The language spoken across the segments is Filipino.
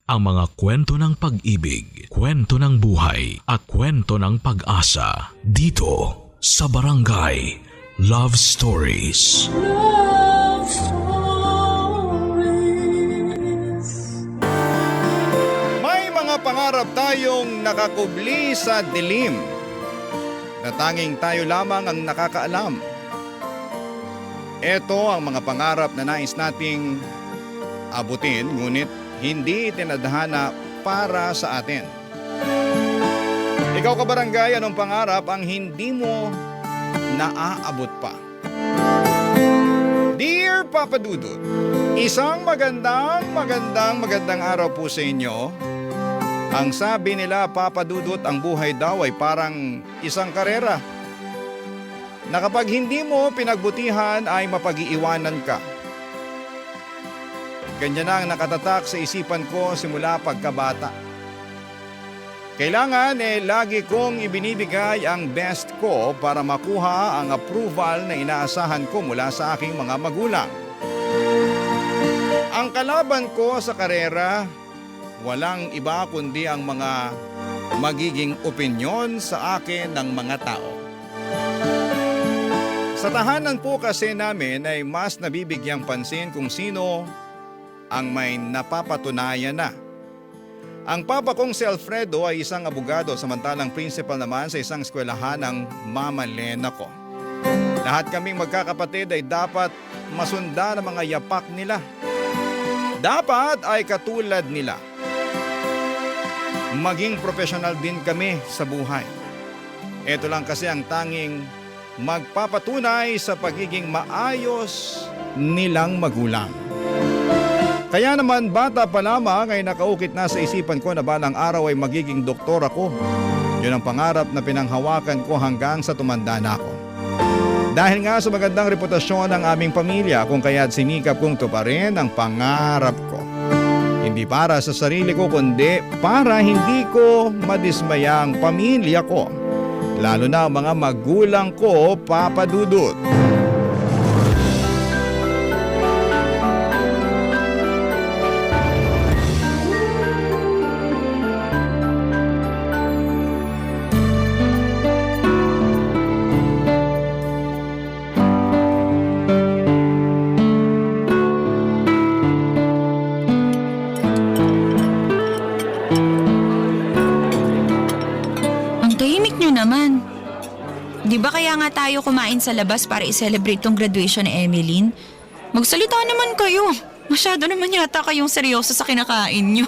ang mga kwento ng pag-ibig, kwento ng buhay at kwento ng pag-asa dito sa Barangay Love Stories. Love Stories. May mga pangarap tayong nakakubli sa dilim na tanging tayo lamang ang nakakaalam. Ito ang mga pangarap na nais nating abutin ngunit hindi itinadhana para sa atin. Ikaw kabarangay, anong pangarap ang hindi mo naaabot pa? Dear Papa Dudut, isang magandang araw po sa inyo. Ang sabi nila, Papa Dudut, ang buhay daw ay parang isang karera na kapag hindi mo pinagbutihan ay mapag-iiwanan ka. Ganyan ang nakatatak sa isipan ko simula pagkabata. Kailangan lagi kong ibinibigay ang best ko para makuha ang approval na inaasahan ko mula sa aking mga magulang. Ang kalaban ko sa karera, walang iba kundi ang mga magiging opinyon sa akin ng mga tao. Sa tahanan po kasi namin ay mas nabibigyang pansin kung sino ang may napapatunayan na. Ang papa kong si Alfredo ay isang abogado samantalang principal naman sa isang eskwelahan ng Mama Lena ko. Lahat kaming magkakapatid ay dapat masundan ang mga yapak nila. Dapat ay katulad nila. Maging profesional din kami sa buhay. Ito lang kasi ang tanging magpapatunay sa pagiging maayos nilang magulang. Kaya naman bata pa lamang ay nakaukit na sa isipan ko na balang araw ay magiging doktor ako. Yun ang pangarap na pinanghawakan ko hanggang sa tumanda na ako. Dahil nga sa magandang reputasyon ng aming pamilya kung kaya't sinikap kong tuparin ang pangarap ko. Hindi para sa sarili ko kundi para hindi ko madismaya ang pamilya ko. Lalo na ang mga magulang ko, Papa Dudut. Naman. Di ba kaya nga tayo kumain sa labas para i-celebrate tong graduation ni Emeline? Magsalita naman kayo. Masyado naman yata kayong seryoso sa kinakain nyo.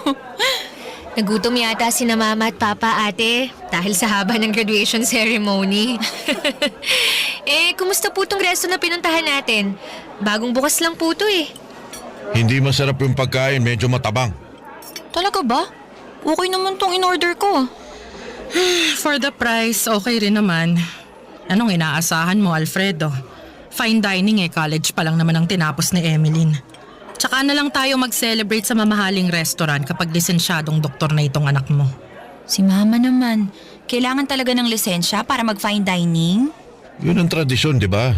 Nagutom yata si na mama at papa, ate, dahil sa haba ng graduation ceremony. Kumusta po tong resto na pinuntahan natin? Bagong bukas lang po to eh. Hindi masarap yung pagkain, medyo matabang. Talaga ba? Okay naman tong in-order ko. For the price, okay rin naman. Anong inaasahan mo, Alfredo? Fine dining college pa lang naman ang tinapos ni Emeline. Tsaka na lang tayo mag-celebrate sa mamahaling restaurant kapag lisensyadong doktor na itong anak mo. Si mama naman, kailangan talaga ng lisensya para mag-fine dining? Yun ang tradisyon, di ba?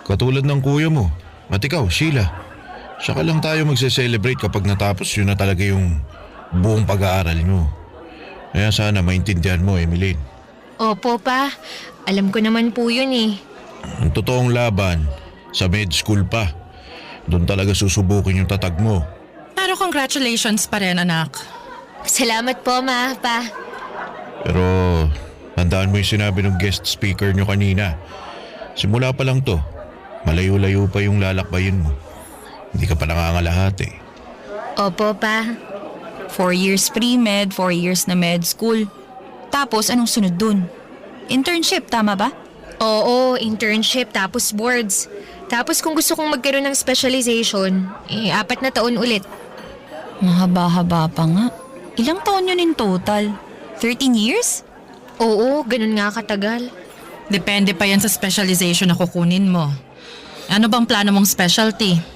Katulad ng kuya mo. At ikaw, Sheila. Saka lang tayo magse-celebrate kapag natapos yun na talaga yung buong pag-aaral nyo. Kaya sana maintindihan mo, Emeline. Opo pa, alam ko naman po yun eh. Ang totoong laban, sa med school pa. Doon talaga susubukin yung tatag mo. Pero congratulations pa rin, anak. Salamat po, ma, pa. Pero tandaan mo yung sinabi ng guest speaker nyo kanina. Simula pa lang to, malayo-layo pa yung lalakbayin mo. Hindi ka pa nangangalahati. Opo pa. 4 years pre-med, 4 years na med school. Tapos anong sunod dun? Internship, tama ba? Oo, internship tapos boards. Tapos kung gusto kong magkaroon ng specialization, 4 na taon ulit. Mahaba-haba pa nga. Ilang taon yun in total? 13 years? Oo, ganun nga katagal. Depende pa yan sa specialization na kukunin mo. Ano bang plano mong specialty?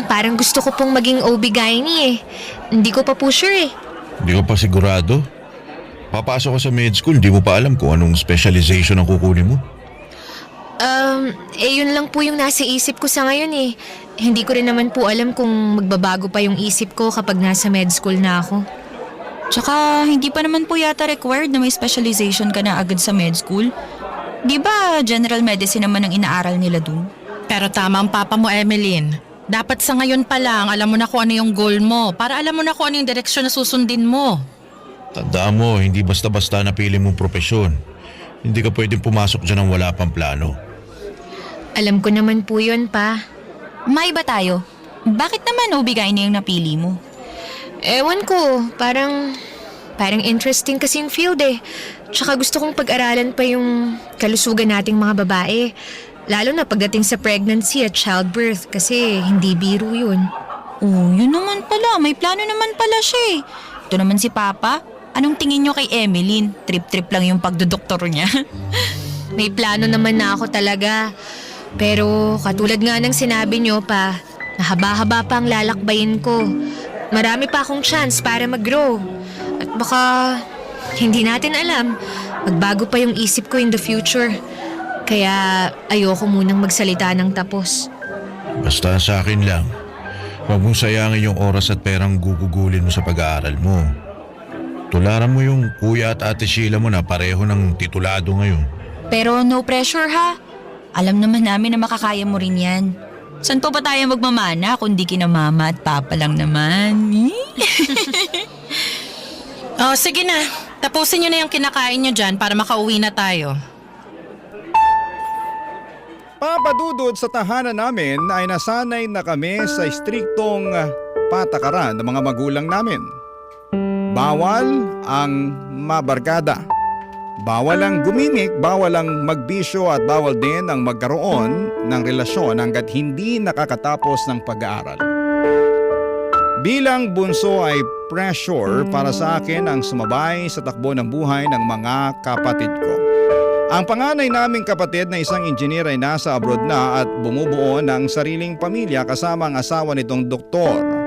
Parang gusto ko pong maging OB-GYN eh. Hindi ko pa po sure eh. Hindi ka pa sigurado? Papasok ka sa med school, di mo pa alam kung anong specialization ang kukunin mo? Yun lang po yung nasa isip ko sa ngayon eh. Hindi ko rin naman po alam kung magbabago pa yung isip ko kapag nasa med school na ako. Tsaka hindi pa naman po yata required na may specialization ka na agad sa med school. Di ba general medicine naman ang inaaral nila dun? Pero tama ang papa mo, Emeline. Dapat sa ngayon pa lang, alam mo na kung ano yung goal mo para alam mo na kung ano yung direksyon na susundin mo. Tandaan mo, hindi basta-basta napili mong propesyon. Hindi ka pwedeng pumasok dyan ng wala pang plano. Alam ko naman po yun, pa. Maiba tayo. Bakit naman OB-GYN na yung napili mo? Ewan ko, parang interesting kasing field eh. Tsaka gusto kong pag-aralan pa yung kalusugan nating mga babae. Lalo na pagdating sa pregnancy at childbirth kasi hindi biro yun. Oh, yun naman pala. May plano naman pala siya eh. Ito naman si Papa. Anong tingin nyo kay Emeline? Trip-trip lang yung pagdodoktor niya. May plano naman na ako talaga. Pero katulad nga ng sinabi nyo pa, mahaba-haba pa ang lalakbayin ko. Marami pa akong chance para mag-grow. At baka hindi natin alam, magbago pa yung isip ko in the future. Kaya ayoko munang magsalita ng tapos. Basta sa akin lang, huwag mong sayangin yung oras at perang gugugulin mo sa pag-aaral mo. Tularan mo yung kuya at ate Sheila mo na pareho ng titulado ngayon. Pero no pressure ha. Alam naman namin na makakaya mo rin yan. Saan pa ba tayo magmamana kundi kina mama at papa lang naman? Oh, sige na. Tapusin nyo na yung kinakain nyo dyan para makauwi na tayo. Papadudod sa tahanan namin ay nasanay na kami sa striktong patakaran ng mga magulang namin. Bawal ang mabarkada. Bawal ang gumimik, bawal ang magbisyo at bawal din ang magkaroon ng relasyon hanggat hindi nakakatapos ng pag-aaral. Bilang bunso ay pressure para sa akin ang sumabay sa takbo ng buhay ng mga kapatid ko. Ang panganay naming kapatid na isang engineer ay nasa abroad na at bumubuo ng sariling pamilya kasama ang asawa nitong doktor.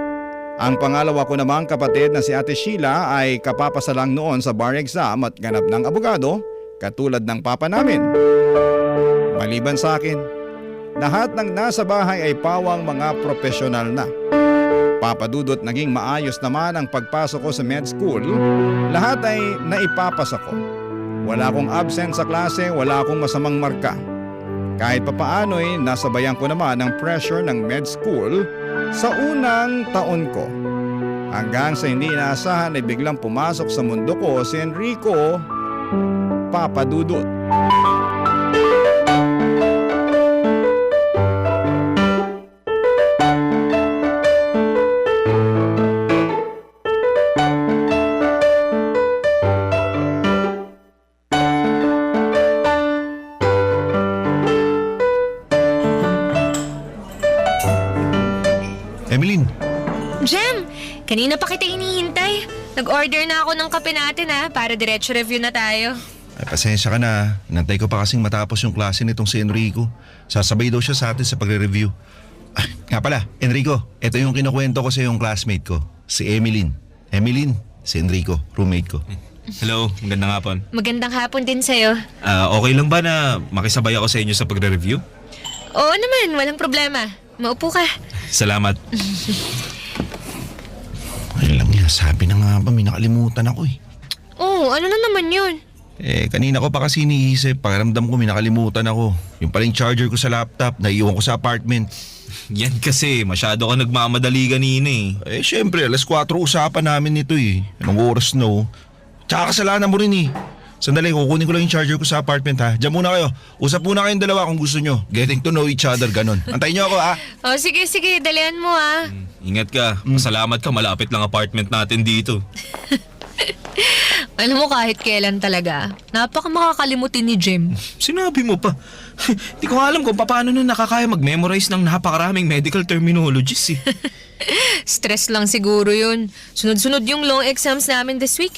Ang pangalawa ko namang kapatid na si Ate Sheila ay kapapasalang noon sa bar exam at ganap ng abogado katulad ng papa namin. Maliban sa akin, lahat ng nasa bahay ay pawang mga profesional na. Papadudot naging maayos naman ang pagpasok ko sa med school, lahat ay naipapasa ko. Wala akong absent sa klase, wala akong masamang marka. Kahit papaano'y nasabayan ko naman ang pressure ng med school sa unang taon ko. Hanggang sa hindi inaasahan ay biglang pumasok sa mundo ko si Enrico Papadudot. Emeline, Jem, kanina pa kita hinihintay. Nag-order na ako ng kape natin para diretso review na tayo. ay pasensya ka na. Inantay ko pa kasing matapos yung klase nitong si Enrico. Sasabay daw siya sa atin sa pagre-review. Nga pala, Enrico, ito yung kinukwento ko sa yung classmate ko, si Emeline. Emeline, si Enrico, roommate ko. Hello, magandang hapon. Magandang hapon din sa'yo. Okay lang ba na makisabay ako sa inyo sa pagre-review? Oo naman, walang problema. Maupo ka. Salamat. Ay lang yan, sabi na nga ba, may nakalimutan ako eh. Oo, ano na naman yun? Kanina ko pa kasi iniisip, pakiramdam ko may nakalimutan ako. Yung paling charger ko sa laptop, naiiwan ko sa apartment. Yan kasi, masyado ka nagmamadali kanina Syempre, alas 4 usapan namin nito eh. Anong oras no? Tsaka kasalanan mo rin eh. Sandali, kukunin ko lang yung charger ko sa apartment ha. Diyan muna kayo. Usap muna kayong dalawa kung gusto nyo. Getting to know each other, ganon. Antayin nyo ako ha. Oh, sige, dalian mo Ingat ka, masalamat ka, malapit lang apartment natin dito. Alam mo kahit kailan talaga, napaka makakalimutin ni Jim. Sinabi mo pa. Di ko alam kung paano na nakakaya mag-memorize ng napakaraming medical terminologies Stress lang siguro yun. Sunod-sunod yung long exams namin this week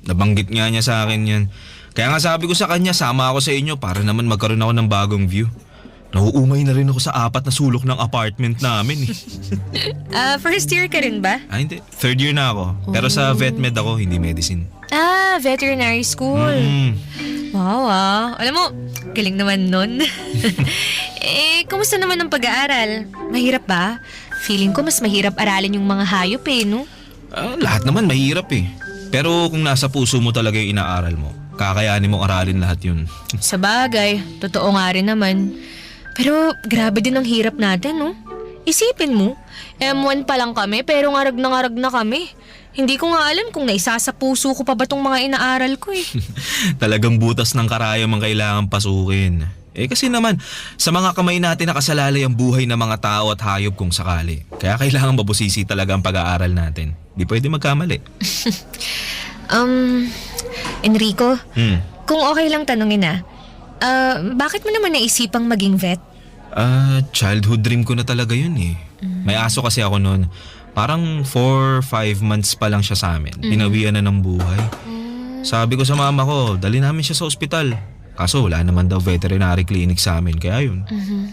Nabanggit nga niya sa akin yan. Kaya nga sabi ko sa kanya, sama ako sa inyo para naman magkaroon ako ng bagong view. Nauumay na rin ako sa 4 na sulok ng apartment namin First year ka rin ba? Hindi. 3rd year na ako. Pero sa vet med ako, hindi medicine. Veterinary school. Wow, alam mo, galing naman nun. Kumusta naman ang pag-aaral? Mahirap ba? Feeling ko mas mahirap aralin yung mga hayop no? Lahat naman mahirap eh. Pero kung nasa puso mo talaga yung inaaral mo, kakayanin mong aralin lahat yun. Sa bagay, totoo nga rin naman. Pero grabe din ang hirap natin, no? Isipin mo, M1 pa lang kami pero ngarag na kami. Hindi ko nga alam kung naisa sa puso ko pa ba tong mga inaaral ko eh. Talagang butas ng karayom ang kailangan pasukin. Kasi naman, sa mga kamay natin nakasalalay ang buhay ng mga tao at hayop kung sakali. Kaya kailangan mabusisi talaga ang pag-aaral natin. Di pwede magkamali. Enrico, kung okay lang tanungin bakit mo naman naisipang maging vet? Childhood dream ko na talaga yun eh. May aso kasi ako noon. Parang 4-5 months pa lang siya sa amin. Binawian na ng buhay. Sabi ko sa mama ko, dali namin siya sa ospital. Kaso wala naman daw veterinary clinic sa amin. Kaya yun,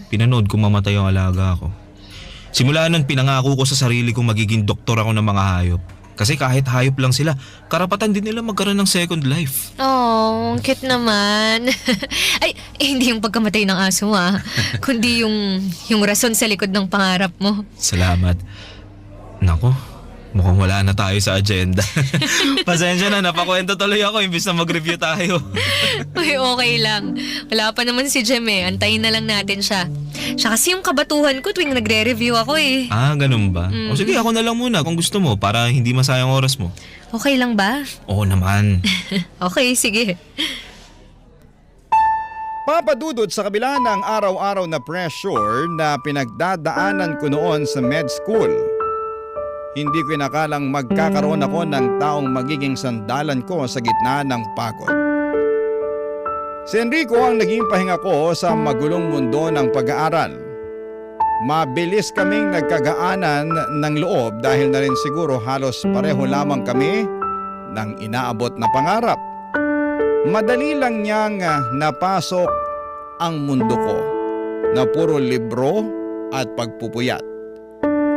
pinanood kong mamatay ang alaga ko. Simula nun, pinangako ko sa sarili kong magiging doktor ako ng mga hayop. Kasi kahit hayop lang sila, karapatan din nila magkaroon ng second life. Oh, cute naman. Ay, hindi yung pagkamatay ng aso kundi yung rason sa likod ng pangarap mo. Salamat. Nako, mukhang wala na tayo sa agenda. Pasensya na, napakwento tuloy ako imbis na mag-review tayo. Ay, okay lang. Wala pa naman si Jem Antayin na lang natin siya. Siya kasi yung kabatuhan ko tuwing nagre-review ako eh. Ganun ba? O sige, ako na lang muna kung gusto mo para hindi masayang oras mo. Okay lang ba? Oo naman. Okay, sige. Papadudod sa kabila ng araw-araw na pressure na pinagdadaanan ko noon sa med school, hindi ko inakalang magkakaroon ako ng taong magiging sandalan ko sa gitna ng pagod. Si Enrico ang naging pahinga ko sa magulong mundo ng pag-aaral. Mabilis kaming nagkagaanan ng loob dahil na rin siguro halos pareho lamang kami ng inaabot na pangarap. Madali lang niyang napasok ang mundo ko na puro libro at pagpupuyat.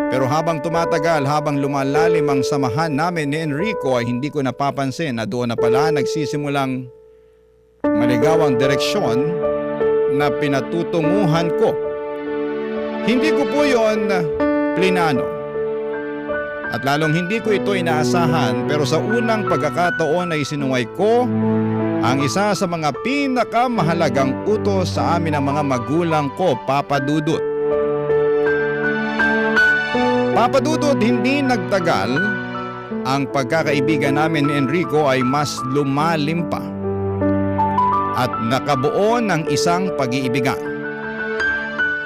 Pero habang tumatagal, habang lumalalim ang samahan namin ni Enrico ay hindi ko napapansin na doon na pala nagsisimulang maligawang direksyon na pinatutunguhan ko. Hindi ko po yon plinano. At lalong hindi ko ito inaasahan pero sa unang pagkakataon ay sinuway ko ang isa sa mga pinakamahalagang utos sa amin ng mga magulang ko, Papa Dudut. Papa Dudut, hindi nagtagal, ang pagkakaibigan namin ni Enrico ay mas lumalim pa at nakabuo ng isang pag-iibigan.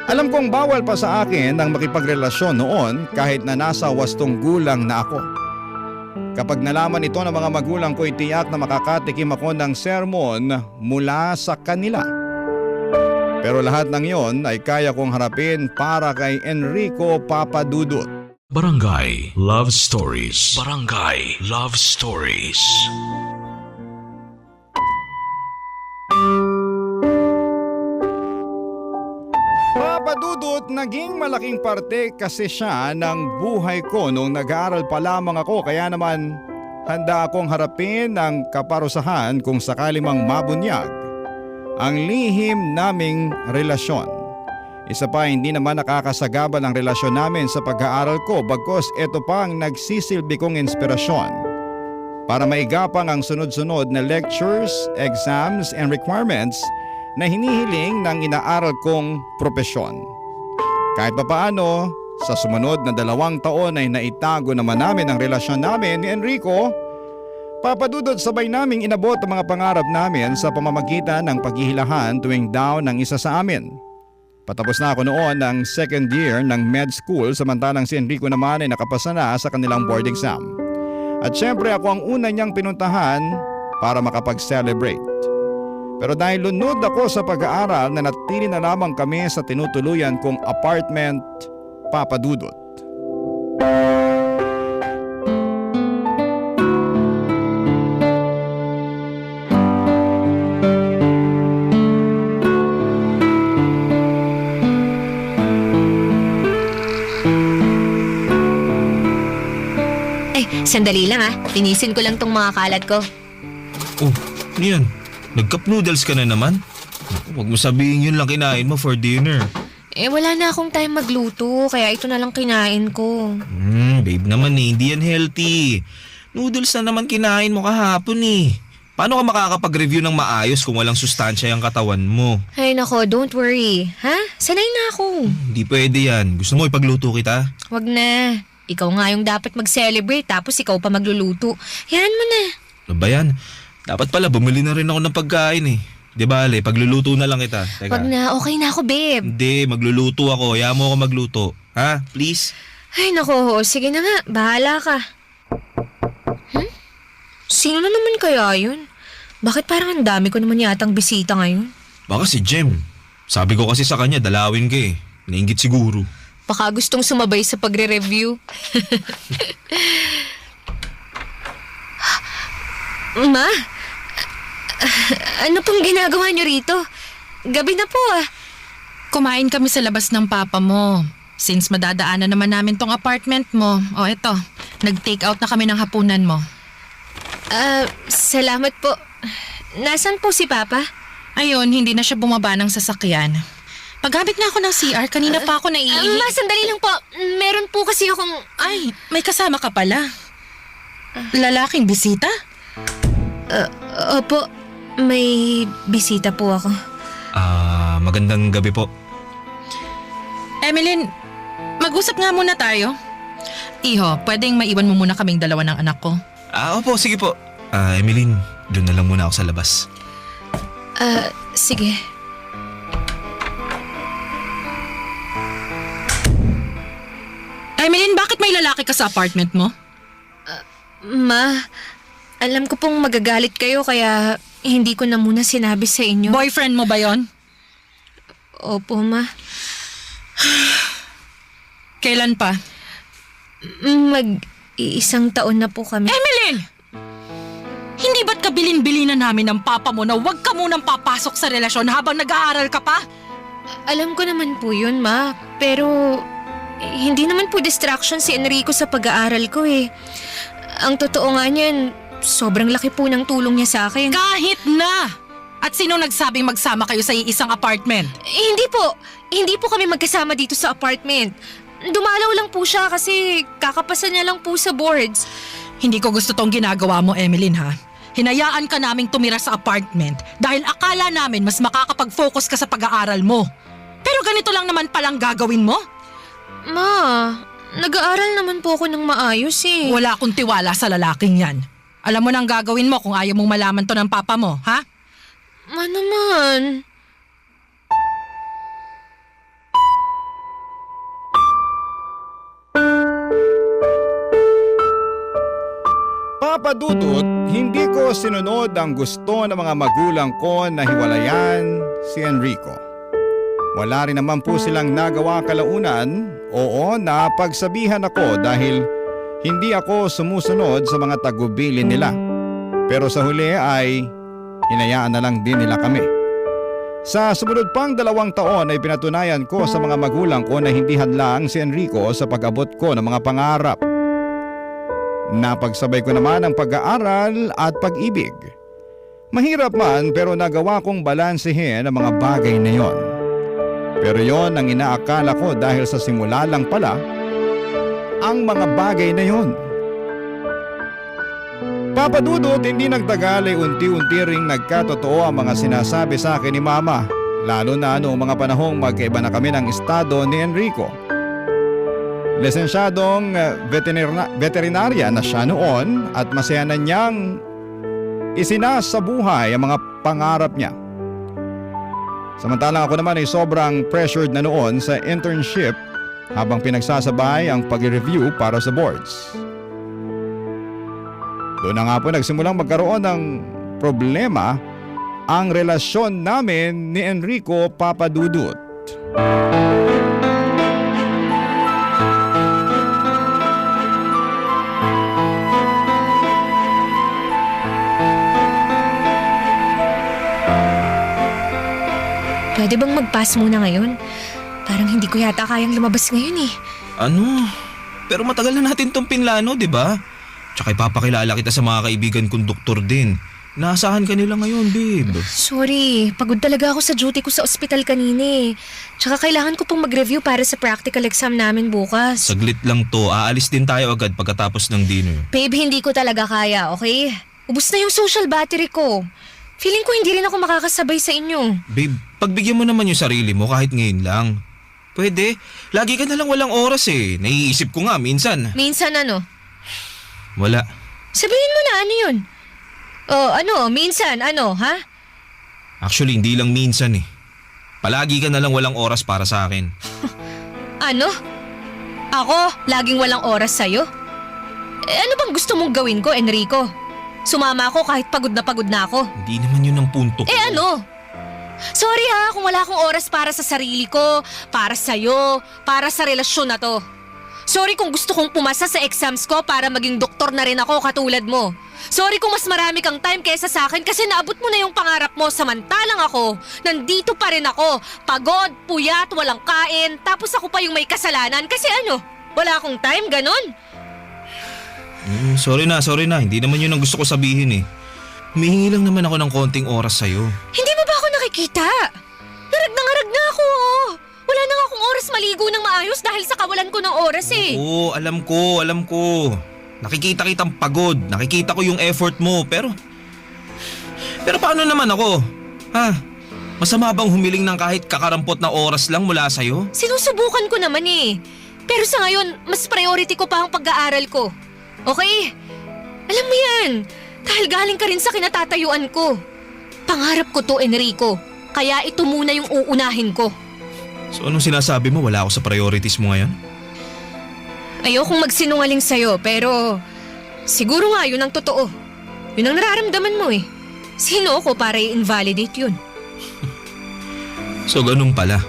Alam kong bawal pa sa akin ang makipagrelasyon noon kahit na nasa 8 gulang na ako. Kapag nalaman ito ng mga magulang ko, itiyak na makakatikim ako ng sermon mula sa kanila. Pero lahat ng yon ay kaya kong harapin para kay Enrico, Papa Dudut. Barangay Love Stories. Barangay Love Stories. Papa Dudut, naging malaking parte kasi siya ng buhay ko nung nag-aaral pa lamang ako, kaya naman handa akong harapin ang kaparusahan kung sakali mang mabunyag ang lihim naming relasyon. Isa pa, hindi naman nakakasagabal ang relasyon namin sa pag-aaral ko, bagkus ito pa ang nagsisilbi kong inspirasyon para maigapang ang sunod-sunod na lectures, exams, and requirements na hinihiling ng inaaral kong propesyon. Kahit papaano, sa sumunod na 2 taon ay naitago naman namin ang relasyon namin ni Enrico. Papa Dudut, sabay naming inabot ang mga pangarap namin sa pamamagitan ng paghihilahan tuwing down ng isa sa amin. Patapos na ako noon ng 2nd year ng med school, samantalang si Enrico naman ay nakapasa na sa kanilang board exam. At syempre ako ang una niyang pinuntahan para makapag-celebrate. Pero dahil lunod ako sa pag-aaral, nanatili na lamang kami sa tinutuluyan kong apartment, Papa Dudut. Sandali lang Linisin ko lang tong mga kalat ko. Oh, ano yan? Nag-cup noodles ka na naman? Huwag mo sabihin yun lang kinain mo for dinner. Wala na akong time magluto, kaya ito na lang kinain ko. Babe naman hindi yan healthy. Noodles na naman kinain mo kahapon Paano ka makakapag-review ng maayos kung walang sustansya yung katawan mo? Ay nako, don't worry. Ha? Sanay na ako. Hindi pwede yan. Gusto mo ipagluto kita? Wag na. Ikaw nga yung dapat mag-celebrate tapos ikaw pa magluluto. Yan mo na. Ano ba yan? Dapat pala bumili na rin ako ng pagkain Di ba, Ale? Pagluluto na lang kita. Teka. Wag na, okay na ako, babe. Hindi, magluluto ako. Hayaan mo ako magluto. Ha? Please? Ay nako, sige na nga. Bahala ka. Sino na naman kaya yun? Bakit parang ang dami ko naman yatang bisita ngayon? Baka si Jem. Sabi ko kasi sa kanya, dalawin ka Nainggit siguro. Baka gustong sumabay sa pagre-review. Ma? Ano pong ginagawa niyo rito? Gabi na po Kumain kami sa labas ng papa mo. Since madadaanan naman namin tong apartment mo, eto, nag-take out na kami ng hapunan mo. Salamat po. Nasaan po si Papa? Ayun, hindi na siya bumaba ng sasakyan. Paggamit na ako ng CR, kanina pa ako naiihi. Ma, sandali lang po. Meron po kasi akong... Ay, may kasama ka pala. Lalaking bisita? Opo, may bisita po ako. Magandang gabi po. Emeline, mag-usap nga muna tayo. Iho, pwedeng maiwan mo muna kaming dalawa ng anak ko. Opo, sige po. Emeline, doon na lang muna ako sa labas. Sige. Emeline, bakit may lalaki ka sa apartment mo? Ma, alam ko pong magagalit kayo kaya hindi ko na muna sinabi sa inyo. Boyfriend mo ba yon? Opo, Ma. Kailan pa? Mag-iisang taon na po kami. Emeline! Hindi ba't kabilin-bilinan namin ng papa mo na huwag ka munang papasok sa relasyon habang nag-aaral ka pa? Alam ko naman po yun, Ma. Pero hindi naman po distraction si Enrico sa pag-aaral ko Ang totoo nga niyan, sobrang laki po ng tulong niya sa akin. Kahit na! At sino nagsabing magsama kayo sa iisang apartment? Hindi po. Hindi po kami magkasama dito sa apartment. Dumalaw lang po siya kasi kakapasa niya lang po sa boards. Hindi ko gusto tong ginagawa mo, Emeline, ha? Hinayaan ka naming tumira sa apartment dahil akala namin mas makakapag-focus ka sa pag-aaral mo. Pero ganito lang naman palang gagawin mo? Ma, nag-aaral naman po ako ng maayos Wala akong tiwala sa lalaking yan. Alam mo nang gagawin mo kung ayaw mong malaman to ng papa mo, ha? Ma naman. Papa Dudut, hindi ko sinunod ang gusto ng mga magulang ko na hiwalayan si Enrico. Wala rin naman po silang nagawa kalaunan. Oo, napagsabihan ako dahil hindi ako sumusunod sa mga tagubilin nila. Pero sa huli ay hinayaan na lang din nila kami. Sa sumunod pang 2 taon ay pinatunayan ko sa mga magulang ko na hindi hadlang si Enrico sa pag-abot ko ng mga pangarap. Napagsabay ko naman ang pag-aaral at pag-ibig. Mahirap man pero nagawa kong balansehin ang mga bagay na yon. Pero yon ang inaakala ko dahil sa simula lang pala ang mga bagay na yon. Papa Dudut, hindi nagtagal ay unti-unti ring nagkatotoo ang mga sinasabi sa akin ni Mama. Lalo na noong mga panahong magkaiba na kami ng estado ni Enrico. Lisensyadong veterinarya na siya noon at masaya na niyang isinasabuhay ang mga pangarap niya. Samantalang ako naman ay sobrang pressured na noon sa internship habang pinagsasabay ang pag-review para sa boards. Doon na nga po nagsimulang magkaroon ng problema ang relasyon namin ni Enrico, Papa Dudut. Pwede bang mag-pass muna ngayon? Parang hindi ko yata kayang lumabas ngayon Ano? Pero matagal na natin tong pinlano, di ba? Tsaka ipapakilala kita sa mga kaibigan kong doktor din. Naasahan ka nila ngayon, babe. Sorry, pagod talaga ako sa duty ko sa ospital kanina eh. Tsaka kailangan ko pong mag-review para sa practical exam namin bukas. Saglit lang to. Aalis din tayo agad pagkatapos ng dinner. Babe, hindi ko talaga kaya, okay? Ubus na yung social battery ko. Feeling ko hindi rin ako makakasabay sa inyo. Babe, pagbigyan mo naman yung sarili mo kahit ngayon lang. Pwede. Lagi ka nalang walang oras eh. Naiisip ko nga minsan. Minsan ano? Wala. Sabihin mo na ano yun? Oh, ano? Minsan, ano, ha? Actually, hindi lang minsan eh. Palagi ka nalang walang oras para sa akin. Ano? Ako, laging walang oras sa'yo? Eh, ano bang gusto mong gawin ko, Enrico? Sumama ako kahit pagod na ako. Hindi naman yun ang punto ko. Eh ano? Sorry ha kung wala akong oras para sa sarili ko, para sa'yo, para sa relasyon na to. Sorry kung gusto kong pumasa sa exams ko para maging doktor na rin ako katulad mo. Sorry kung mas marami kang time kaysa sa akin kasi naabot mo na yung pangarap mo samantalang ako, nandito pa rin ako, pagod, puyat, walang kain, tapos ako pa yung may kasalanan kasi ano, wala akong time, ganon? Sorry na. Hindi naman yun ang gusto ko sabihin eh. Humihingi lang naman ako ng konting oras sa'yo. Hindi mo ba ako nakikita? Ngarag na ako oh. Wala na nga akong oras maligo ng maayos dahil sa kawalan ko ng oras eh. Oo, alam ko. Nakikita kitang pagod. Nakikita ko yung effort mo. Pero paano naman ako? Ha? Masama bang humiling ng kahit kakarampot na oras lang mula sa'yo? Sinusubukan ko naman eh. Pero sa ngayon, mas priority ko pa ang pag-aaral ko. Okay? Alam mo yan. Dahil galing ka rin sa kinatatayuan ko. Pangarap ko to, Enrico. Kaya ito muna yung uunahin ko. So anong sinasabi mo? Wala ako sa priorities mo ngayon? Ayokong magsinungaling sa'yo, pero siguro nga yun ang totoo. Yun ang nararamdaman mo eh. Sino ako para i-invalidate yun? So ganun pala.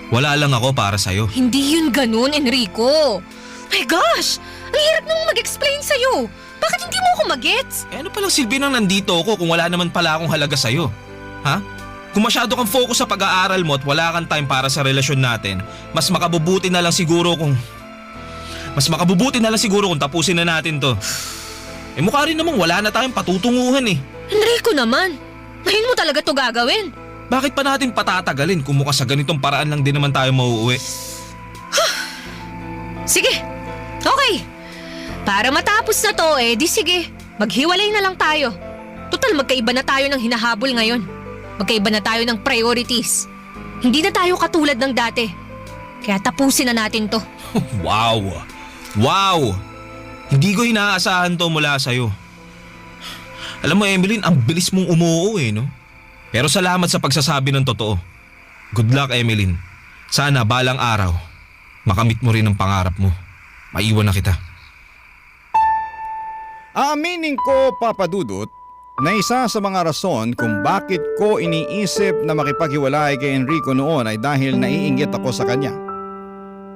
Wala lang ako para sa'yo. Hindi yun ganun, Enrico. My gosh! Ang hirap nang mag-explain sa'yo. Bakit hindi mo ako magets? Eh ano palang silbi nang nandito ako kung wala naman pala akong halaga sa'yo? Ha? Kung masyado kang focus sa pag-aaral mo at wala kang time para sa relasyon natin, mas makabubuti na lang siguro kung tapusin na natin to. Eh mukha rin namang wala na tayong patutunguhan eh. Enrico naman, ngayon mo talaga to gagawin. Bakit pa natin patatagalin kung mukha sa ganitong paraan lang din naman tayo mauuwi? Sige, okay. Para matapos na to di sige, maghiwalay na lang tayo. Total magkaiba na tayo ng hinahabol ngayon. Magkaiba na tayo ng priorities. Hindi na tayo katulad ng dati. Kaya tapusin na natin to. Wow! Hindi ko inaasahan to mula sa'yo. Alam mo Emeline, ang bilis mong umuo no? Pero salamat sa pagsasabi ng totoo. Good luck Emeline. Sana balang araw, makamit mo rin ang pangarap mo. Maiwan na kita. Aaminin ko, Papa Dudut, na isa sa mga rason kung bakit ko iniisip na makipaghiwalay kay Enrico noon ay dahil naiinggit ako sa kanya.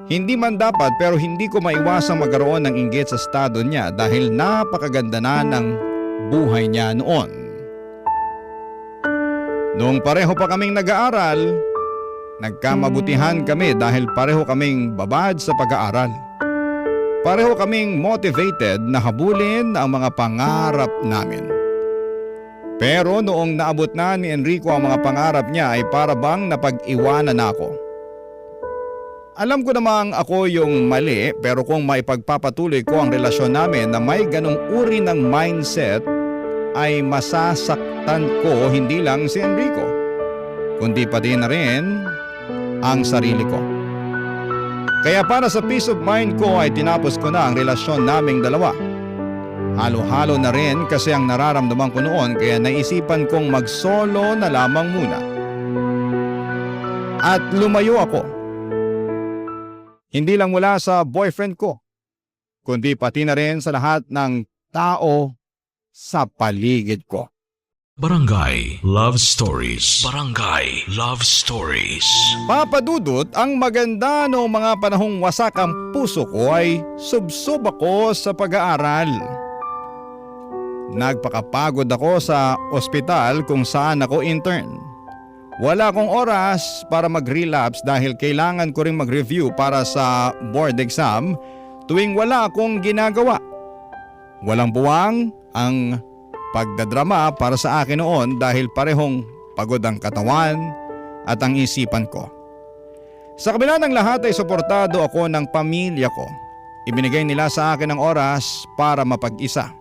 Hindi man dapat pero hindi ko maiwasang magkaroon ng inggit sa estado niya dahil napakaganda na ng buhay niya noon. Noong pareho pa kaming nag-aaral, nagkamabutihan kami dahil pareho kaming babad sa pag-aaral. Pareho kaming motivated na habulin ang mga pangarap namin. Pero noong naabot na ni Enrico ang mga pangarap niya ay para bang napag-iwanan ako. Alam ko namang ako yung mali pero kung maipagpapatuloy ko ang relasyon namin na may ganong uri ng mindset ay masasaktan ko hindi lang si Enrico, kundi pati na rin ang sarili ko. Kaya para sa peace of mind ko ay tinapos ko na ang relasyon naming dalawa. Halo-halo na rin kasi ang nararamdaman ko noon kaya naisipan kong mag-solo na lamang muna. At lumayo ako. Hindi lang mula sa boyfriend ko, kundi pati na rin sa lahat ng tao sa paligid ko. Barangay Love Stories. Barangay Love Stories. Papa Dudut, ang maganda noong mga panahong wasak ang puso ko ay subsob ako sa pag-aaral. Nagpakapagod ako sa ospital kung saan ako intern. Wala akong oras para mag-relapse dahil kailangan ko ring mag-review para sa board exam tuwing wala akong ginagawa. Walang buwang ang pagdadrama para sa akin noon dahil parehong pagod ang katawan at ang isipan ko. Sa kabila ng lahat ay suportado ako ng pamilya ko. Ibinigay nila sa akin ang oras para mapag-isa.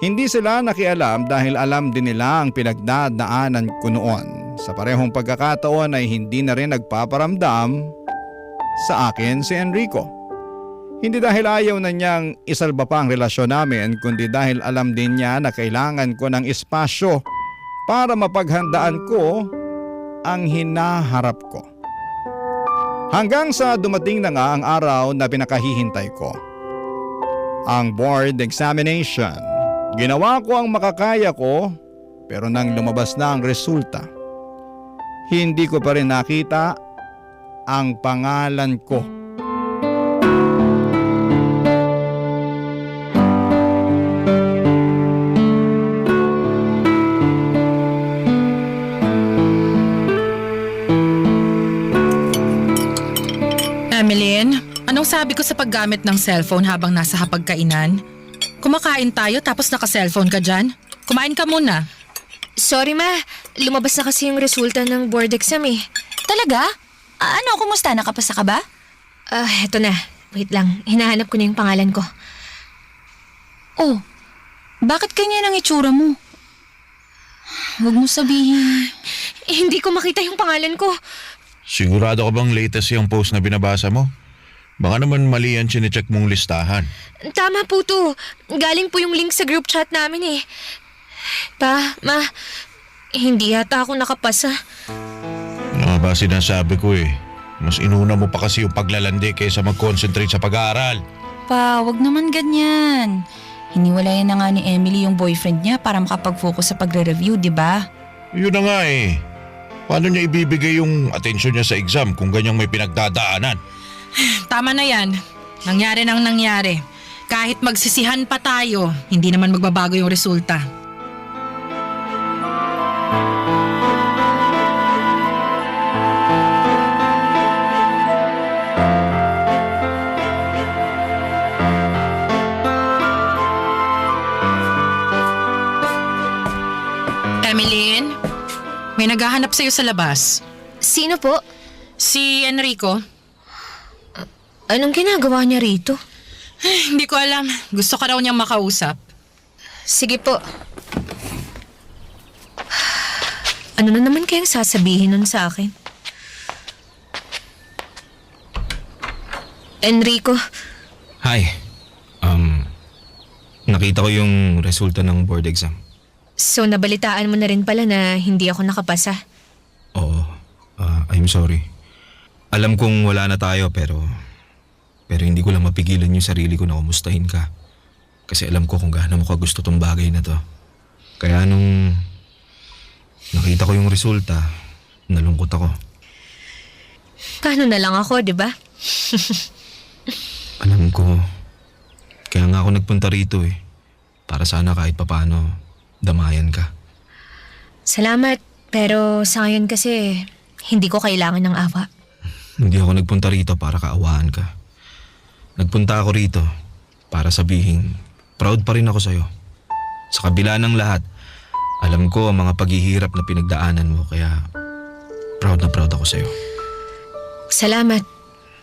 Hindi sila nakialam dahil alam din nila ang pinagdadaanan ko noon. Sa parehong pagkakataon ay hindi na rin nagpaparamdam sa akin si Enrico. Hindi dahil ayaw na niyang isalba pa ang relasyon namin, kundi dahil alam din niya na kailangan ko ng espasyo para mapaghandaan ko ang hinaharap ko. Hanggang sa dumating na nga ang araw na pinakahihintay ko. Ang board examination. Ginawa ko ang makakaya ko, pero nang lumabas na ang resulta, hindi ko pa rin nakita ang pangalan ko. Emeline, anong sabi ko sa paggamit ng cellphone habang nasa hapagkainan? Kumakain tayo tapos naka-cellphone ka dyan? Kumain ka muna. Sorry ma, lumabas na kasi yung resulta ng board exam eh. Talaga? Ano, kumusta? Nakapasa ka ba? Eto na. Wait lang, hinahanap ko na yung pangalan ko. Oh, bakit ganyan ang itsura mo? Huwag mo sabihin. Hindi ko makita yung pangalan ko. Sigurado ka bang latest yung post na binabasa mo? Baka naman mali yan chinecheck mong listahan. Tama po to. Galing po yung link sa group chat namin eh. Pa, ma, hindi yata ako nakapasa. Ano ba sinasabi ko eh? Mas inuna mo pa kasi yung paglalandi kaysa mag-concentrate sa pag-aaral. Pa, wag naman ganyan. Hiniwalayan na nga ni Emily yung boyfriend niya para makapag-focus sa pagre-review, di ba? Yun na nga eh. Paano niya ibibigay yung atensyon niya sa exam kung ganyang may pinagdadaanan? Tama na yan. Nangyari nang nangyari. Kahit magsisihan pa tayo, hindi naman magbabago yung resulta. Emeline, may naghahanap sa'yo sa labas. Sino po? Si Enrico. Anong ginagawa niya rito? Hindi ko alam. Gusto ka raw niyang makausap. Sige po. Ano na naman kayang sasabihin nun sa akin? Enrico, Hi. Nakita ko yung resulta ng board exam. so nabalitaan mo na rin pala na hindi ako nakapasa. Oo. I'm sorry. Alam kong wala na tayo pero hindi ko lang mapigilan yung sarili ko na kumustahin ka. Kasi alam ko kung gaano mo kagusto tong bagay na to. Kaya nung nakita ko yung resulta, nalungkot ako. Paano na lang ako, di ba? Alam ko. Kaya nga ako nagpunta rito eh. Para sana kahit papano damayan ka. Salamat, pero sa ngayon kasi hindi ko kailangan ng awa. Hindi ako nagpunta rito para kaawaan ka. Nagpunta ako rito para sabihin, proud pa rin ako sa'yo. Sa kabila ng lahat, alam ko ang mga paghihirap na pinagdaanan mo kaya proud na proud ako sa'yo. Salamat.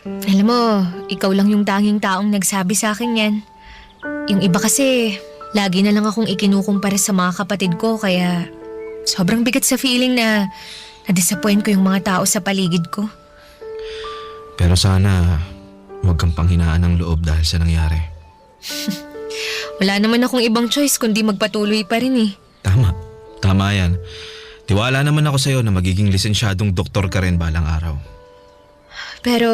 Alam mo, ikaw lang yung tanging taong nagsabi sa akin yan. Yung iba kasi, lagi na lang akong ikinukumpara sa mga kapatid ko kaya sobrang bigat sa feeling na na-disappoint ko yung mga tao sa paligid ko. Pero sana huwag kang panghinaan ng loob dahil sa nangyari. Wala naman akong ibang choice kundi magpatuloy pa rin eh. Tama yan. Tiwala naman ako sa'yo na magiging lisensyadong doktor ka rin balang araw. Pero,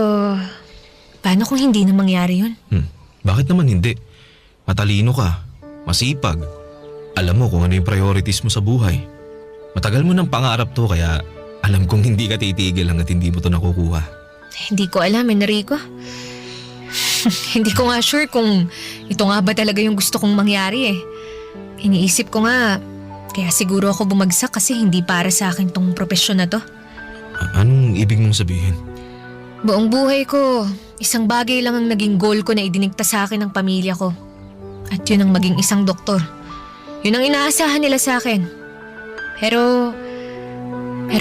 paano kung hindi na mangyari yun? Bakit naman hindi? Matalino ka, masipag. Alam mo kung ano yung priorities mo sa buhay. Matagal mo ng pangarap to kaya alam kong hindi ka titigil hanggat hindi mo to nakukuha. Hindi ko alam, Enrico. Hindi ko nga sure kung ito nga ba talaga yung gusto kong mangyari eh. Iniisip ko nga, kaya siguro ako bumagsak kasi hindi para sa akin tong propesyon na to. Anong ibig mong sabihin? Buong buhay ko, isang bagay lang ang naging goal ko na idinigta sa akin ng pamilya ko. At yun ang maging isang doktor. Yun ang inaasahan nila sa akin. Pero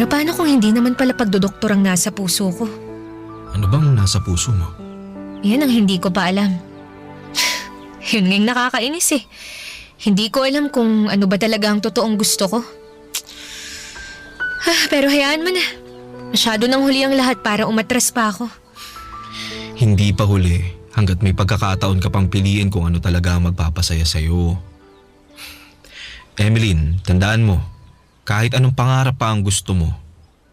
paano kung hindi naman pala pagdodoktor ang nasa puso ko? Ano bang nasa puso mo? Yan ang hindi ko pa alam. Yun nga yung nakakainis eh. Hindi ko alam kung ano ba talaga ang totoong gusto ko. Pero hayaan mo na. Masyado nang huli ang lahat para umatras pa ako. Hindi pa huli hanggat may pagkakataon ka pang piliin kung ano talaga ang magpapasaya sa'yo. Emeline, tandaan mo, kahit anong pangarap pa ang gusto mo,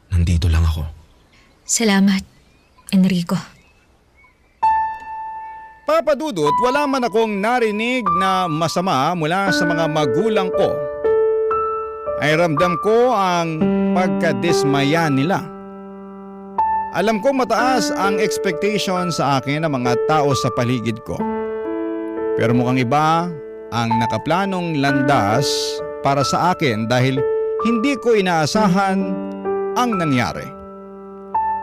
nandito lang ako. Salamat, Enrico. Papa Dudut, wala man akong narinig na masama mula sa mga magulang ko. Ay ramdam ko ang pagkadismaya nila. Alam ko mataas ang expectation sa akin ng mga tao sa paligid ko. Pero mukhang iba ang nakaplanong landas para sa akin dahil hindi ko inaasahan ang nangyari.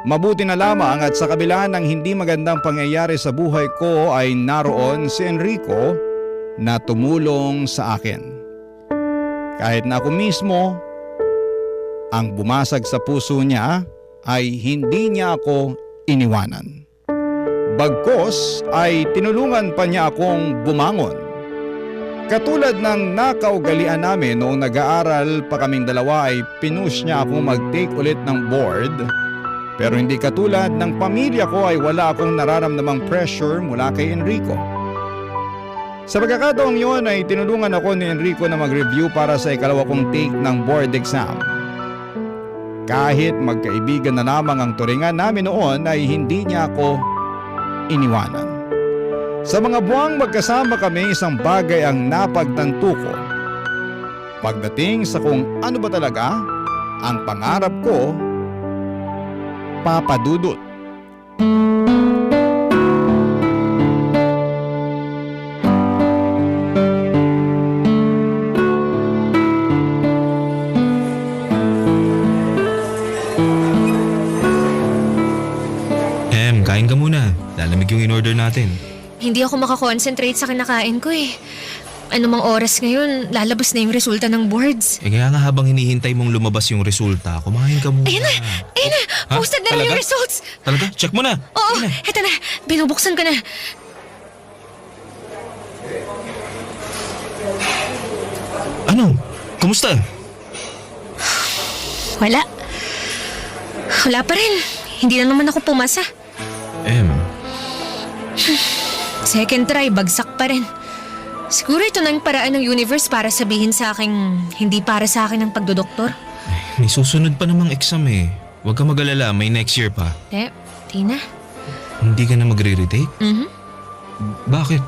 Mabuti na lamang at sa kabila ng hindi magandang pangyayari sa buhay ko ay naroon si Enrico na tumulong sa akin. Kahit na ako mismo ang bumasag sa puso niya ay hindi niya ako iniwanan. Bagkos ay tinulungan pa niya akong bumangon. Katulad ng nakaugalian namin noong nag-aaral pa kaming dalawa ay pinush niya akong mag-take ulit ng board. Pero hindi katulad ng pamilya ko ay wala akong nararamdamang pressure mula kay Enrico. Sa pagkakataong yun ay tinulungan ako ni Enrico na mag-review para sa ikalawa kong take ng board exam. Kahit magkaibigan na lamang ang turingan namin noon ay hindi niya ako iniwanan. Sa mga buwang magkasama kami, isang bagay ang napagtanto ko. Pagdating sa kung ano ba talaga ang pangarap ko, Papa Dudut. Kain ka muna. Lalamig yung in-order natin. Hindi ako makakonsentrate sa kinakain ko eh. Ano mang oras ngayon, lalabas na yung resulta ng boards. Kaya nga habang hinihintay mong lumabas yung resulta, kumain ka muna. Ayun na! Ha? Posted na rin Talaga? yung results! Talaga? Check mo na! Oo, Ayun na. eto na. Binubuksan ko na. Ano? Kumusta? Wala. Wala pa rin. Hindi na naman ako pumasa. Second try, bagsak pa rin. Siguro ito na yung paraan ng universe para sabihin sa akin hindi para sa akin ang pagdodoktor. May susunod pa namang exam eh. Huwag ka mag-alala, may next year pa. Tina. Hindi ka na magre-retake? Bakit?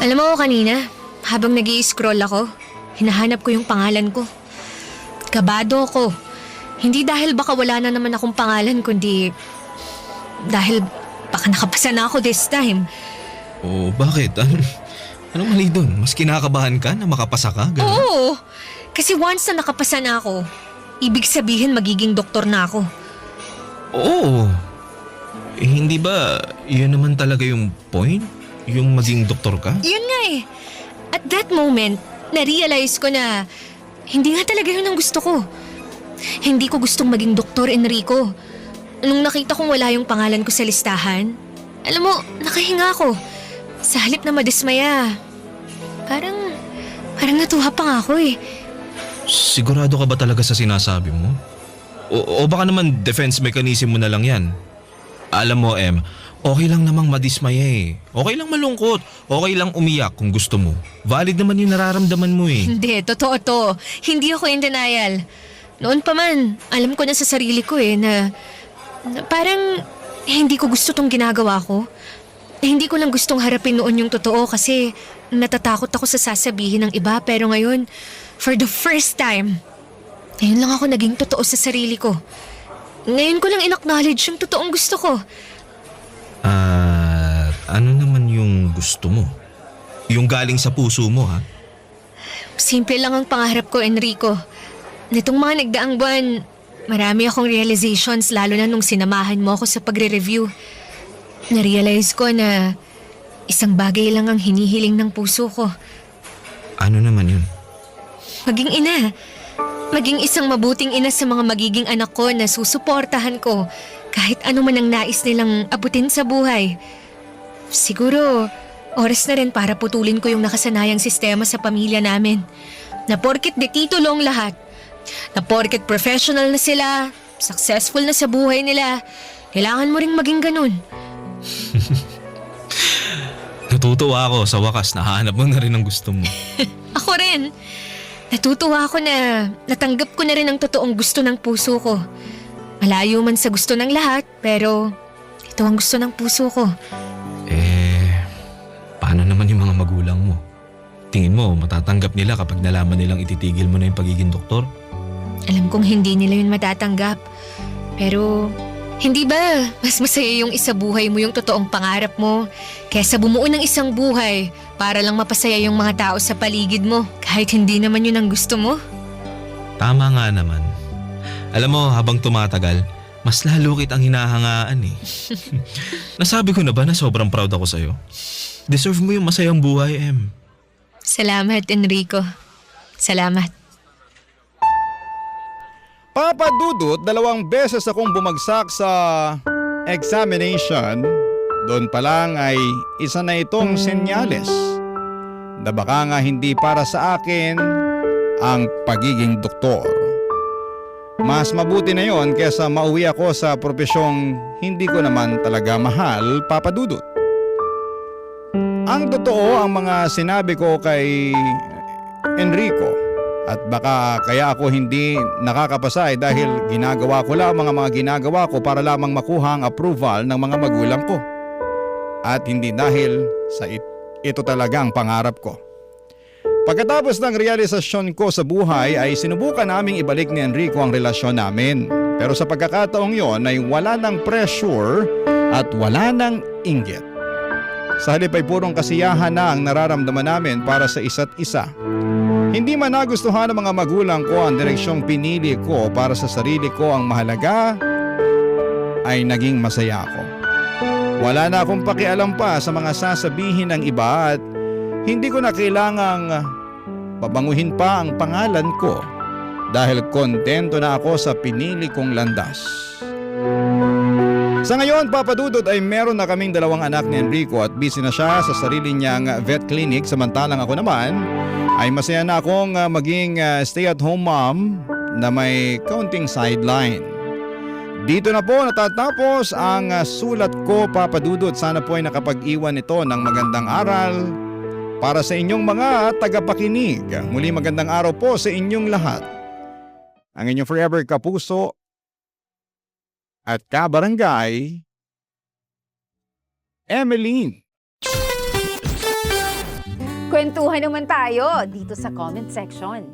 Alam mo kanina, habang nag-i-scroll ako, hinahanap ko yung pangalan ko. Kabado ako. Hindi dahil baka wala na naman akong pangalan, kundi dahil baka nakapasa na ako this time. Oh, bakit? Anong mali doon? Mas kinakabahan ka na makapasa ka? Ganun? Oo! Kasi once na nakapasa na ako, ibig sabihin magiging doktor na ako. Oo. Hindi ba yun naman talaga yung point? Yung maging doktor ka? Yun nga eh. At that moment, na-realize ko na hindi nga talaga yun ang gusto ko. Hindi ko gustong maging doktor, Enrico. Nung nakita kong wala yung pangalan ko sa listahan, alam mo, nakahinga ako. Sa halip na madismaya, parang natuwa pa nga ako eh. Sigurado ka ba talaga sa sinasabi mo? O baka naman defense mechanism mo na lang yan? Alam mo, okay lang namang madismaya eh. Okay lang malungkot. Okay lang umiyak kung gusto mo. Valid naman yung nararamdaman mo eh. Hindi, totoo to. Hindi ako in denial. Noon pa man, alam ko na sa sarili ko eh na parang hindi ko gusto tong ginagawa ko. Hindi ko lang gustong harapin noon yung totoo kasi natatakot ako sa sasabihin ng iba. Pero ngayon, for the first time, ngayon lang ako naging totoo sa sarili ko. Ngayon ko lang in-acknowledge yung totoong gusto ko. Ano naman yung gusto mo? Yung galing sa puso mo, ha? Simple lang ang pangarap ko, Enrico. Nitong mga nagdaang buwan, marami akong realizations lalo na nung sinamahan mo ako sa pagre-review. Na-realize ko na isang bagay lang ang hinihiling ng puso ko. Ano naman yun? Maging ina. Maging isang mabuting ina sa mga magiging anak ko na susuportahan ko kahit ano man ang nais nilang abutin sa buhay. Siguro, oras na rin para putulin ko yung nakasanayang sistema sa pamilya namin. Na porket detitulong lahat. Na porket professional na sila, successful na sa buhay nila, kailangan mo ring maging ganun. Natutuwa ako sa wakas na hanap mo na rin ang gusto mo. Ako rin. Natutuwa ako na natanggap ko na rin ang totoong gusto ng puso ko. Malayo man sa gusto ng lahat, pero ito ang gusto ng puso ko. Paano naman yung mga magulang mo? Tingin mo, matatanggap nila kapag nalaman nilang ititigil mo na yung pagiging doktor? Alam kong hindi nila yun matatanggap. Pero, hindi ba mas masaya yung isa buhay mo yung totoong pangarap mo kaysa bumuo ng isang buhay para lang mapasaya yung mga tao sa paligid mo kahit hindi naman yun ang gusto mo? Tama nga naman. Alam mo, habang tumatagal, mas lalo kitang hinahangaan eh. Nasabi ko na ba na sobrang proud ako sa'yo? Deserve mo yung masayang buhay, Em. Salamat, Enrico. Salamat. Papa Dudut, 2 beses akong bumagsak sa examination. Doon pa lang ay isa na itong senyales na baka nga hindi para sa akin ang pagiging doktor. Mas mabuti na yon kesa mauwi ako sa propesyong hindi ko naman talaga mahal, Papa Dudut. Ang totoo ang mga sinabi ko kay Enrico at baka kaya ako hindi nakakapasa dahil ginagawa ko lang mga ginagawa ko para lamang makuha ang approval ng mga magulang ko. At hindi dahil sa ito talaga ang pangarap ko. Pagkatapos ng realisasyon ko sa buhay ay sinubukan naming ibalik ni Enrico ang relasyon namin. Pero sa pagkakataong yon ay wala ng pressure at wala ng inggit. Sa halip ay purong kasiyahan na ang nararamdaman namin para sa isa't isa. Hindi man nagustuhan ng mga magulang ko ang direksyong pinili ko para sa sarili ko, ang mahalaga ay naging masaya ako. Wala na akong pakialam pa sa mga sasabihin ng iba at hindi ko na kailangang babanguhin pa ang pangalan ko dahil kontento na ako sa pinili kong landas. Sa ngayon, Papa Dudut, ay meron na kaming 2 anak ni Enrico at busy na siya sa sarili niyang vet clinic, samantalang ako naman ay masaya na akong maging stay-at-home mom na may kaunting sideline. Dito na po natatapos ang sulat ko, Papa Dudut. Sana po ay nakapag-iwan ito ng magandang aral para sa inyong mga tagapakinig. Muli magandang araw po sa inyong lahat. Ang inyong forever kapuso at kabarangay, Emeline. Kwentuhan naman tayo dito sa comment section.